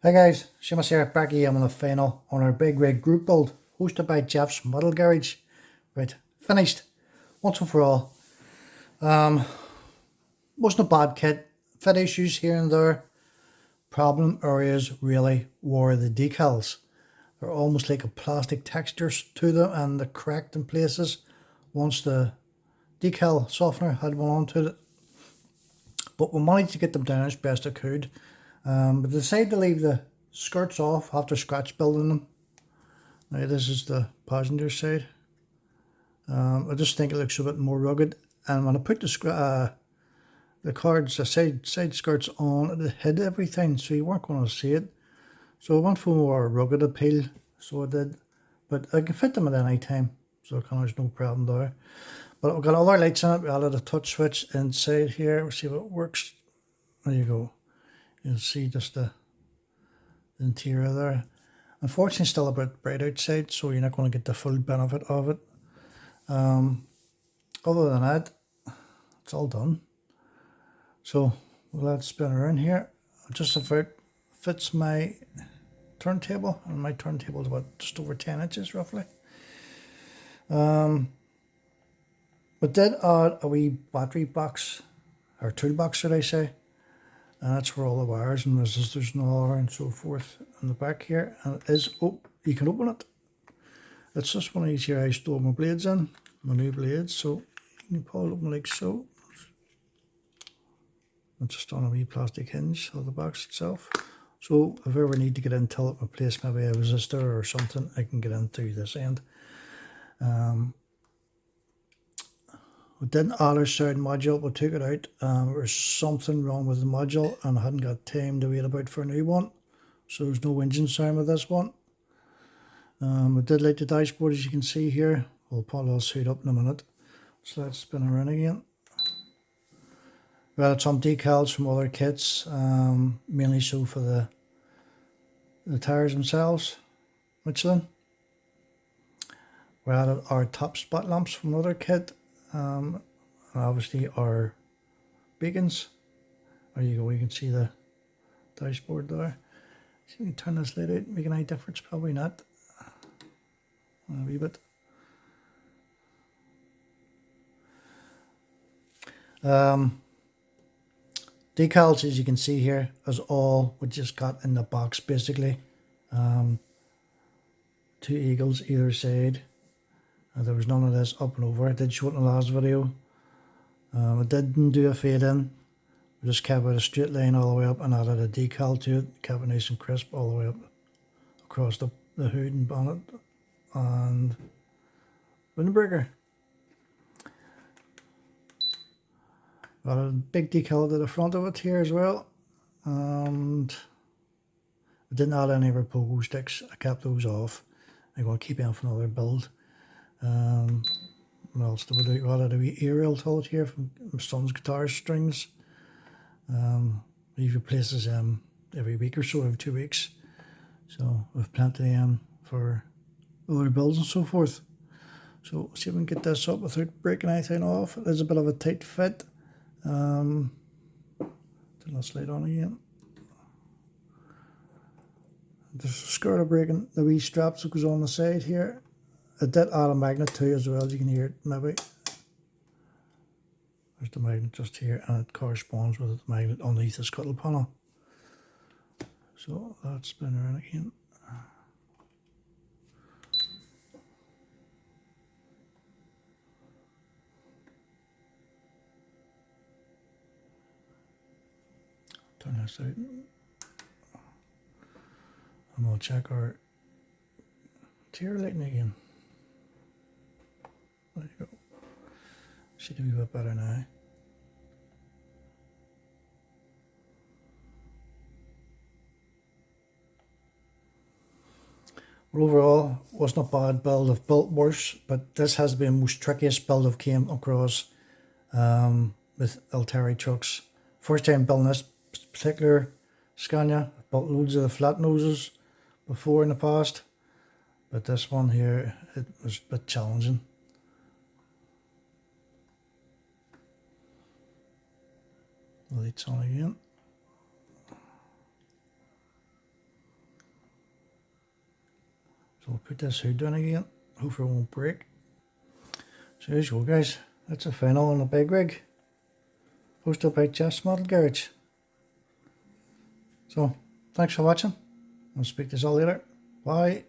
Hey guys, Seamus here, back again on the final on our big rig group build, hosted by Jeff's Model Garage. Right, finished, once and for all. Wasn't a bad kit, fit issues here and there. Problem areas really were the decals. They're almost like a plastic textures to them and they're cracked in places once the decal softener had went onto it. But we managed to get them down as best I could. But decided to leave the skirts off after scratch building them. Now this is the passenger side. I just think it looks a bit more rugged, and when I put the cards, the side skirts on, it hid everything, so you weren't going to see it. So I went for more rugged appeal, so I did. But I can fit them at any time, so there's no problem there. But we've got other lights in it. We added a touch switch inside here. We'll see if it works. There you go. You'll see just the interior there. Unfortunately, still a bit bright outside, so you're not going to get the full benefit of it. Other than that, it's all done. So we'll let it spin around here. Just about fits my turntable, and my turntable is about just over 10 inches roughly. We did add a wee battery box, or toolbox should I say, and that's where all the wires and resistors and all are and so forth in the back here. And it is, oh, you can open it. It's just one of these here I store my blades in, my new blades, so you can pull it open like so. It's just on a wee plastic hinge of the box itself. So if I ever need to get in till it replace maybe a resistor or something, I can get in through this end. We didn't add our sound module, we took it out. There was something wrong with the module and I hadn't got time to wait about for a new one. So there's no engine sound with this one. I did light the dashboard, as you can see here. We'll pull all suit up in a minute. So let's spin around again. We added some decals from other kits, mainly so for the tires themselves, Michelin. We added our top spot lamps from another kit, and obviously our beacons. There you go, you can see the dashboard there. See, we can turn this light out, make any difference? Probably not. A wee bit. Decals, as you can see here, is all we just got in the box basically. Two eagles either side. There was none of this up and over. I did show it in the last video. I didn't do a fade in. We just kept it a straight line all the way up and added a decal to it. Kept it nice and crisp all the way up across the hood and bonnet and windbreaker. Got a big decal to the front of it here as well. And I didn't add any of our pogo sticks. I kept those off. I'm going to keep them for another build. What else did we do? We added a wee aerial to it here from my son's guitar strings. He replaces them every week or so, every 2 weeks. So we've plenty of them for other builds and so forth. So see if we can get this up without breaking anything off. It is a bit of a tight fit. Turn this light on again. There's a skirt of breaking the wee straps that goes on the side here. I did add a magnet too as well, you can hear it maybe. There's the magnet just here and it corresponds with the magnet underneath the scuttle panel. So let's spin around again. Turn this out. And we'll check our tail lighting again. There you go. Should be a bit better now. Well, overall, wasn't a bad build. I've built worse, but this has been the most trickiest build I've came across with ITALERI trucks. First time building this particular Scania. I've built loads of the flat noses before in the past, but this one here, it was a bit challenging. The lights on again. we'll put this hood down again. Hopefully it won't break. So there you go, guys. That's a final on the big rig. Hosted by Just Model Garage. So, thanks for watching. I'll speak to you all later. Bye.